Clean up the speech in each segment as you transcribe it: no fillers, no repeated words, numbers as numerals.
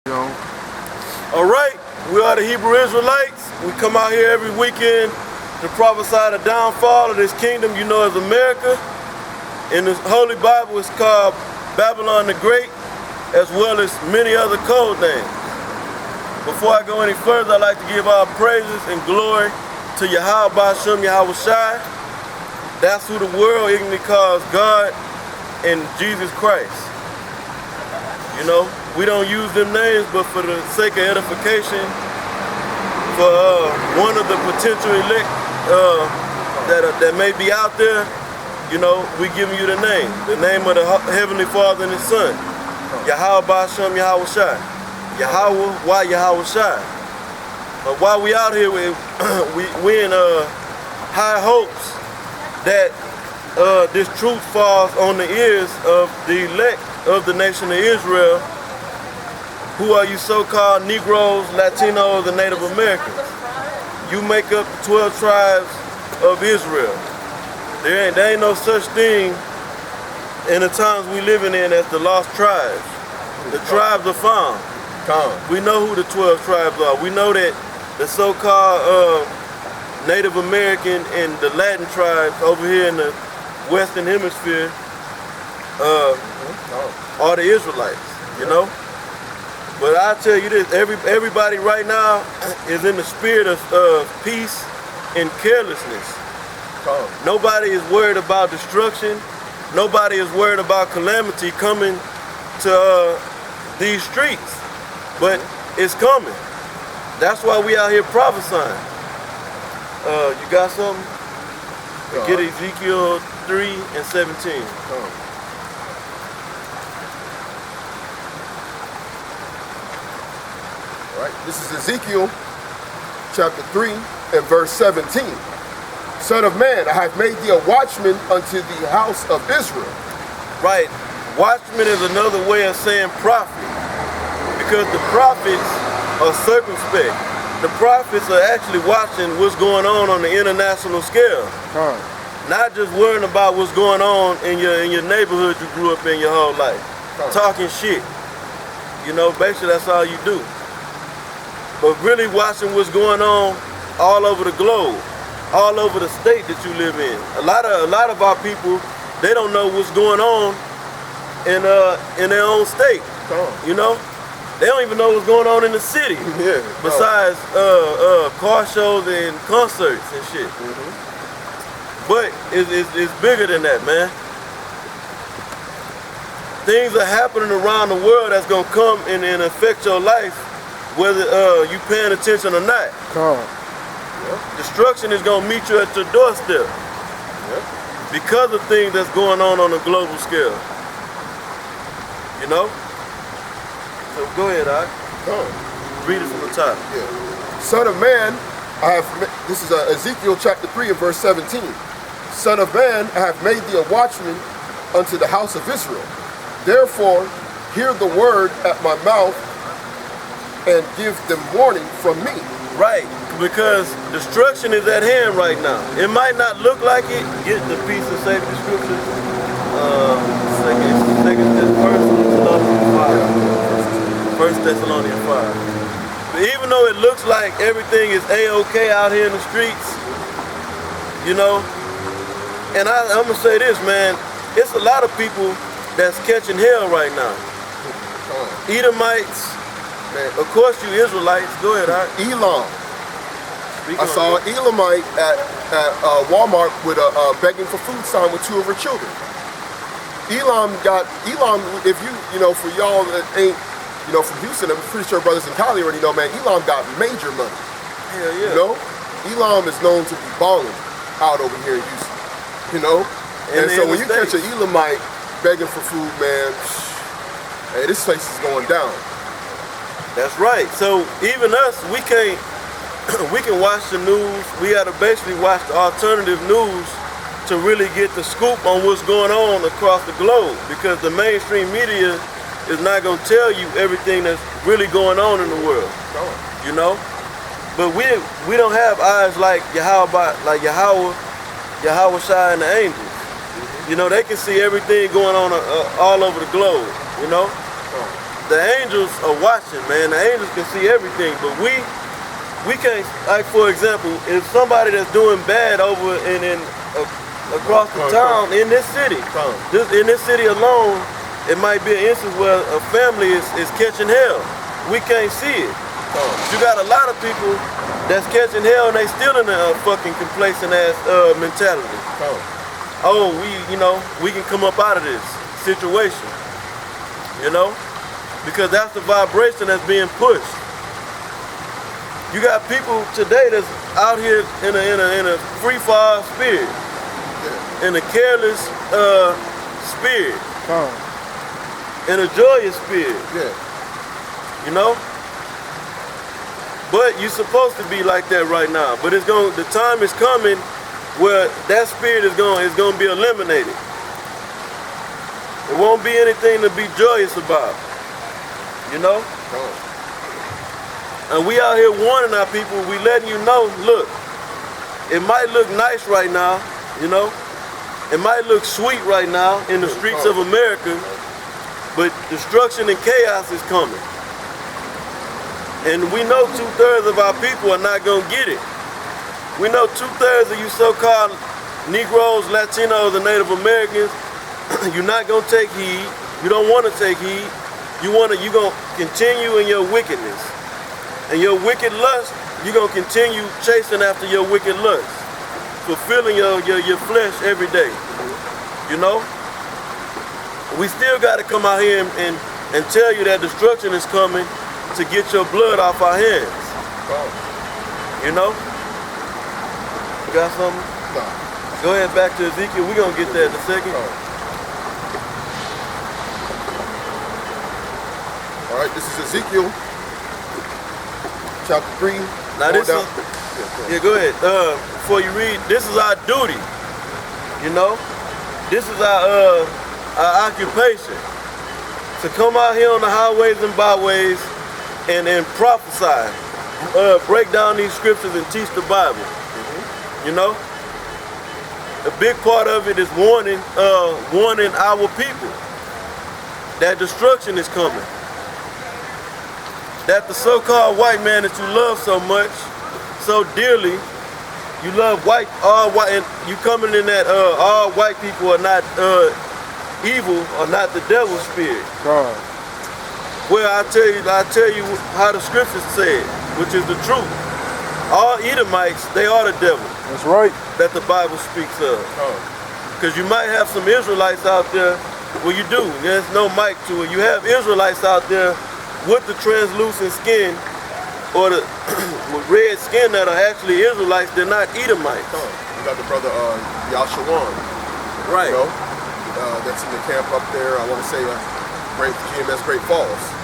All right, we are the Hebrew Israelites. We come out here every weekend to prophesy the downfall of this kingdom you know as America. In the Holy Bible, it's called Babylon the Great, as well as many other code names. Before I go any further, I'd like to give our praises and glory to Yahweh Ba'Shem Yahweh Shai. That's who the world ignorantly calls God and Jesus Christ. You know, we don't use them names, but for the sake of edification, for one of the potential elect that may be out there, you know, we giving you the name of the Heavenly Father and His Son, Yahweh Ba'Shem Yahweh Shai. Yahweh, why Yahweh Shai? While we out here, we in high hopes that this truth falls on the ears of the elect of the nation of Israel, who are you so-called Negroes, Latinos, and Native Americans. You make up the 12 tribes of Israel. There ain't no such thing in the times we living in as the lost tribes. The tribes are found. We know who the 12 tribes are. We know that the so-called Native American and the Latin tribes over here in the Western Hemisphere are the Israelites, you know? But I tell you this, everybody right now is in the spirit of peace and carelessness. Nobody is worried about destruction. Nobody is worried about calamity coming to these streets. But it's coming. That's why we out here prophesying. You got something? Get Ezekiel 3 and 17. All right, this is Ezekiel chapter 3 and verse 17. Son of man, I have made thee a watchman unto the house of Israel. Right. Watchman is another way of saying prophet, because the prophets are circumspect. The prophets are actually watching what's going on the international scale. Not just worrying about what's going on in your neighborhood you grew up in your whole life. Talking shit. You know, basically that's all you do. But really watching what's going on all over the globe, all over the state that you live in. A lot of our people, they don't know what's going on in their own state. You know? They don't even know what's going on in the city. Besides car shows and concerts and shit. But it's bigger than that, man. Things are happening around the world that's gonna come and affect your life, whether you paying attention or not. Destruction is gonna meet you at your doorstep because of things that's going on a global scale. You know? So go ahead, Ike. Read it from the top. Son of man, this is Ezekiel chapter 3 and verse 17. Son of man, I have made thee a watchman unto the house of Israel. Therefore, hear the word at my mouth and give them warning from me. Right, because destruction is at hand right now. It might not look like it. Get the piece of safety scripture. First Thessalonians 5. But even though it looks like everything is A-OK out here in the streets, you know, and I'm gonna say this, man, it's a lot of people that's catching hell right now. Edomites, man, of course you Israelites, go ahead, Elam. I saw an Elamite at Walmart with a begging for food sign with two of her children. Elam, if you know, for y'all that ain't, you know, from Houston, I'm pretty sure brothers in Cali already know, man, Elam got major money. Hell yeah. You know? Elam is known to be balling out over here in Houston. You know? And so when you catch an Elamite begging for food, man, hey, this place is going down. That's right. So even us, we can watch the news. We gotta basically watch the alternative news to really get the scoop on what's going on across the globe, because the mainstream media is not gonna tell you everything that's really going on in the world. You know? But we don't have eyes like Yahweh Shai and the angels. You know, they can see everything going on all over the globe, you know? the angels are watching, man. The angels can see everything, but we can't. Like for example, if somebody that's doing bad over across the town in this city, in this city alone, it might be an instance where a family is catching hell. We can't see it. You got a lot of people that's catching hell and they still in a fucking complacent ass mentality. Oh, we can come up out of this situation, because that's the vibration that's being pushed. You got people today that's out here in a free fall spirit, in a careless spirit, in a joyous spirit. But you're supposed to be like that right now. But the time is coming where that spirit is going to be eliminated. It won't be anything to be joyous about. And we out here warning our people, we letting you know, look, it might look nice right now, it might look sweet right now in the streets of America, but destruction and chaos is coming. And we know 2/3 of our people are not gonna get it. We know 2/3 of you so-called Negroes, Latinos, and Native Americans, you're not gonna take heed. You don't wanna take heed. You gonna continue in your wickedness. And your wicked lust, you're gonna continue chasing after your wicked lust. Fulfilling your flesh every day. We still gotta come out here and tell you that destruction is coming to get your blood off our hands. You got something? No. Go ahead back to Ezekiel. We're going to get that in a second. All right, this is Ezekiel, chapter 3. Now this is, go ahead. Before you read, this is our duty. This is our occupation. To come out here on the highways and byways and prophesy, break down these scriptures and teach the Bible. A big part of it is warning our people that destruction is coming. That the so-called white man that you love so much, so dearly, you love all white, and you coming in that all white people are not evil or not the devil's spirit. Well, I tell you how the scriptures say it, which is the truth. All Edomites, they are the devil. That's right. That the Bible speaks of. Because you might have some Israelites out there, well you do, there's no mic to it. You have Israelites out there with the translucent skin or the with red skin that are actually Israelites, they're not Edomites. You got the brother Yashawan. Right. That's in the camp up there, I want to say GMS Great Falls.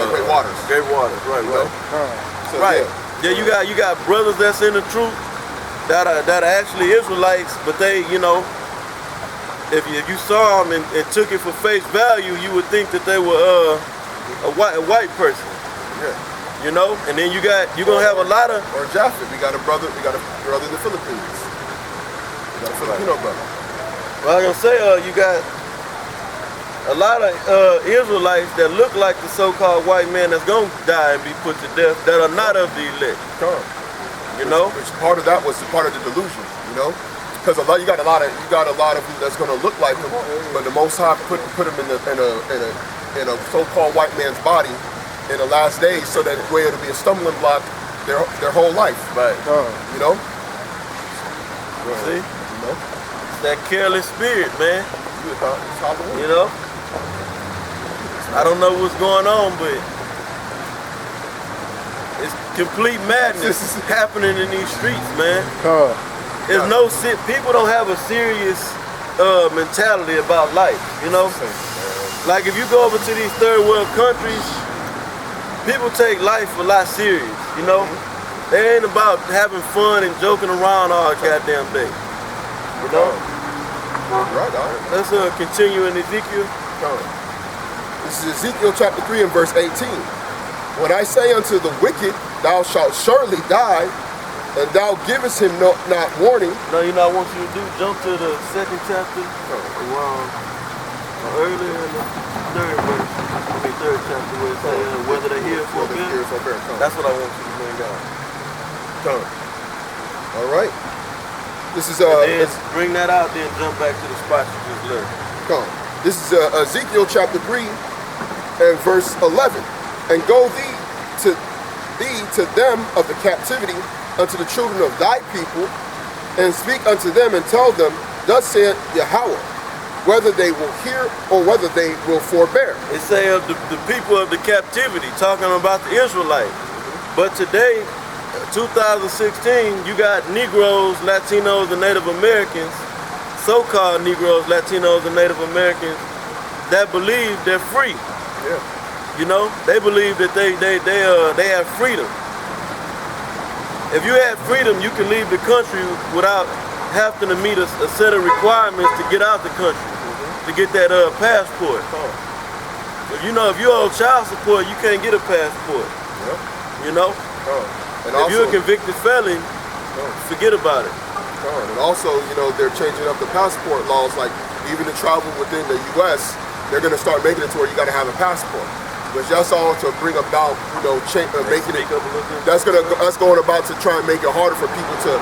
Great Waters. Great Waters, right. So, right. Yeah, you got brothers that's in the truth that are actually Israelites, but they, if you saw them and took it for face value, you would think that they were a white person. And then you're gonna have a lot of Japheth. We got a brother in the Philippines. We got a Filipino brother. Well, I was gonna say you got a lot of Israelites that look like the so-called white man that's gonna die and be put to death that are not of the elect. Which part of that was part of the delusion, because you got a lot of them that's gonna look like him, but the Most High put him in a so-called white man's body in the last days, so that way it'll be a stumbling block their whole life. Right. See? It's that careless spirit, man. It's I don't know what's going on, but it's complete madness happening in these streets, man. There's people don't have a serious mentality about life, Like if you go over to these third world countries, people take life a lot serious, They ain't about having fun and joking around all goddamn day, Right, all right. Let's continue in Ezekiel. This is Ezekiel chapter 3 and verse 18. When I say unto the wicked, thou shalt surely die, and thou givest him not warning. No, I want you to jump to the second chapter. Earlier in the third verse. third chapter where it says whether they hear for bear. That's what I want you to bring out. Come. All right. This is then bring that out, then jump back to the spot you just left. Come. This is Ezekiel chapter 3 and verse 11. And go thee to them of the captivity unto the children of thy people, and speak unto them and tell them, thus saith Yahweh, whether they will hear or whether they will forbear. It say of the people of the captivity, talking about the Israelites. But today, 2016, you got Negroes, Latinos, and Native Americans, so-called Negroes, Latinos, and Native Americans, that believe they're free. Yeah. You know, they believe that they have freedom. If you had freedom, you can leave the country without having to meet a set of requirements to get out the country, to get that passport. So, you know, if you owe child support, you can't get a passport. Yeah. You know? And if also, you're a convicted felon, forget about it. And also, you know, they're changing up the passport laws. Like, even to travel within the U.S., they're going to start making it to where you got to have a passport. But that's all to bring about, you know, making it. That's going about to try and make it harder for people to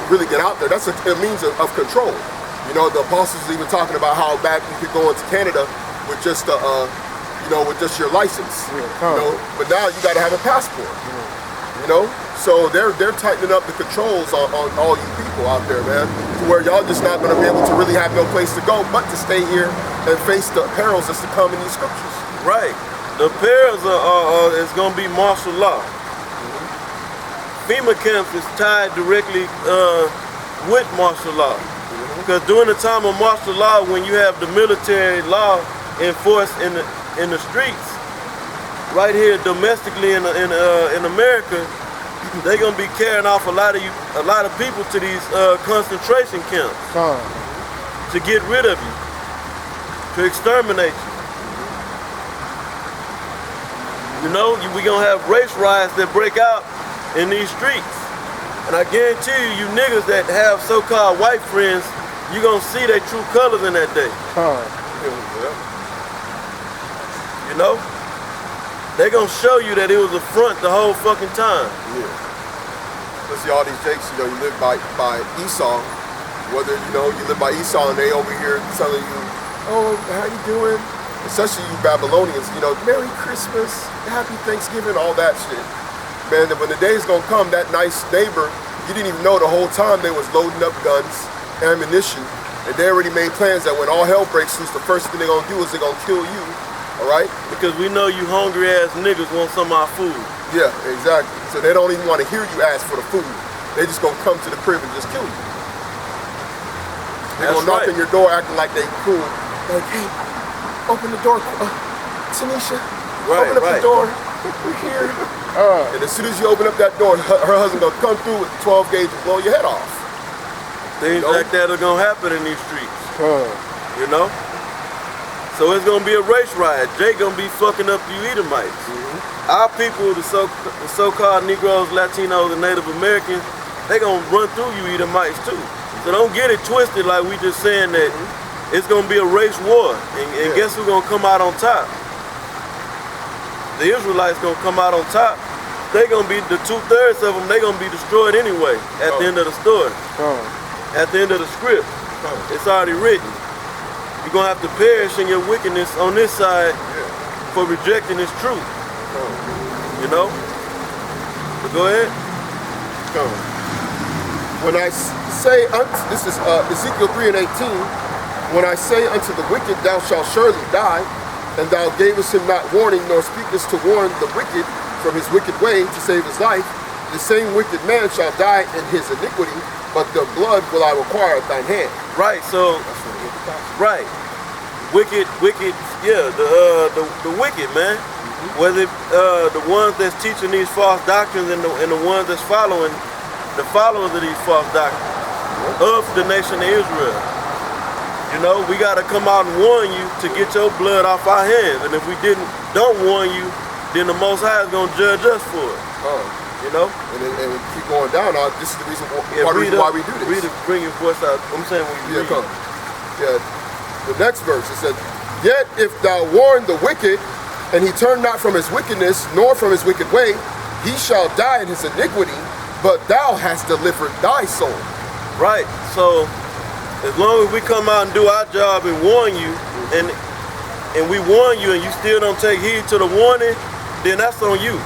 really get out there. That's a means of control. You know, the apostles even talking about how back you could go into Canada with just with just your license. You know, but now you got to have a passport. You know, so they're tightening up the controls on all you people out there, man, to where y'all just not going to be able to really have no place to go but to stay here and face the perils that's to come in these scriptures. Right. The perils is going to be martial law. FEMA camps is tied directly with martial law. Because during the time of martial law, when you have the military law enforced in the streets, right here domestically in America, they're gonna be carrying off a lot of people to these concentration camps to get rid of you, to exterminate you. You know, we gonna have race riots that break out in these streets, and I guarantee you, you niggas that have so-called white friends, you gonna see their true colors in that day. You know? They gonna show you that it was a front the whole fucking time. Yeah. Let's see all these jakes, you know, you live by Esau, whether, you know, you live by Esau and they over here telling you, oh, how you doing? Especially you Babylonians, you know, Merry Christmas, Happy Thanksgiving, all that shit. Man, when the day's gonna come, that nice neighbor, you didn't even know the whole time they was loading up guns, ammunition, and they already made plans that when all hell breaks loose, the first thing they're gonna do is they're gonna kill you. All right? Because we know you hungry ass niggas want some of our food. Yeah, exactly. So they don't even want to hear you ask for the food. They just gonna come to the crib and just kill you. They're gonna knock on your door acting like they cool. Like, hey, open the door, Tanisha. Open up the door. We're here. And as soon as you open up that door, her husband gonna come through with the 12 gauge and blow your head off. Things like that are gonna happen in these streets. You know? So it's gonna be a race riot. Jay gonna be fucking up you Edomites. Our people, the so-called Negroes, Latinos, and Native Americans, they gonna run through you Edomites too. So don't get it twisted like we just saying that it's gonna be a race war. And guess who's gonna come out on top? The Israelites gonna come out on top. They gonna be, the 2/3 of them, they gonna be destroyed anyway at the end of the story. At the end of the script. It's already written. You're gonna have to perish in your wickedness on this side for rejecting this truth. You know? But go ahead. When I say, this is Ezekiel 3:18, when I say unto the wicked, thou shalt surely die, and thou gavest him not warning, nor speakest to warn the wicked from his wicked way to save his life, the same wicked man shall die in his iniquity, but the blood will I require at thine hand. Right, so, right. Wicked, yeah, the wicked, man. Whether the ones that's teaching these false doctrines and the ones that's following, the followers of these false doctrines of the nation of Israel. You know, we got to come out and warn you to get your blood off our hands. And if we don't warn you, then the Most High is going to judge us for it. You know? And we keep going down. This is the reason why we do this. Bring your voice out. I'm saying when you read. The next verse, it says, yet if thou warn the wicked, and he turned not from his wickedness, nor from his wicked way, he shall die in his iniquity, but thou hast delivered thy soul. Right. So as long as we come out and do our job and warn you, and we warn you and you still don't take heed to the warning, then that's on you.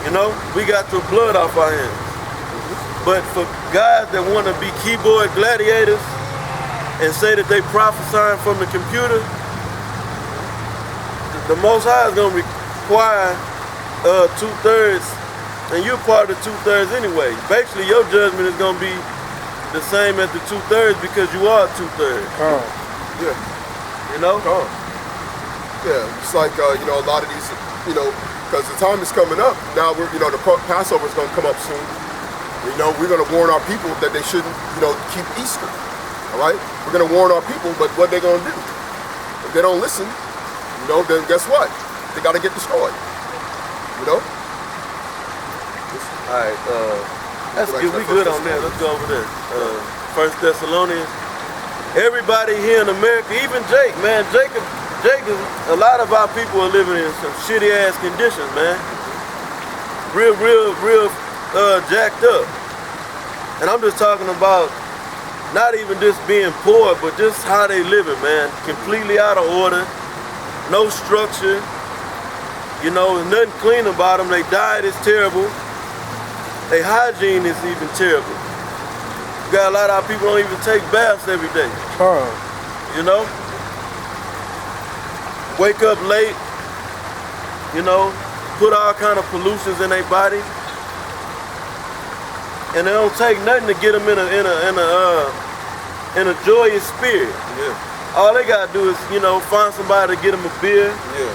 You know, we got your blood off our hands. But for guys that want to be keyboard gladiators and say that they prophesying from the computer, the Most High is going to require 2/3, and you're part of the 2/3 anyway. Basically, your judgment is going to be the same as the 2/3 because you are 2/3. Yeah. You know? Yeah, it's like, you know, a lot of these, you know, because the time is coming up. Now, we're, you know, the Passover is going to come up soon. You know, we're going to warn our people that they shouldn't, you know, keep Easter. All right? We're going to warn our people, but what they going to do? If they don't listen, you know, then guess what? They got to get destroyed. You know? All right. That's good. We good on that. Let's go over there. 1 Thessalonians. Everybody here in America, even Jake, man. Jake, a lot of our people are living in some shitty ass conditions, man. Real jacked up. And I'm just talking about not even just being poor, but just how they living, man. Completely out of order, no structure. You know, nothing clean about them. Their diet is terrible. Their hygiene is even terrible. You got a lot of our people don't even take baths every day. You know? Wake up late, you know, put all kind of pollutions in their body. And it don't take nothing to get them in a joyous spirit. Yeah. All they gotta do is, you know, find somebody to get them a beer. Yeah.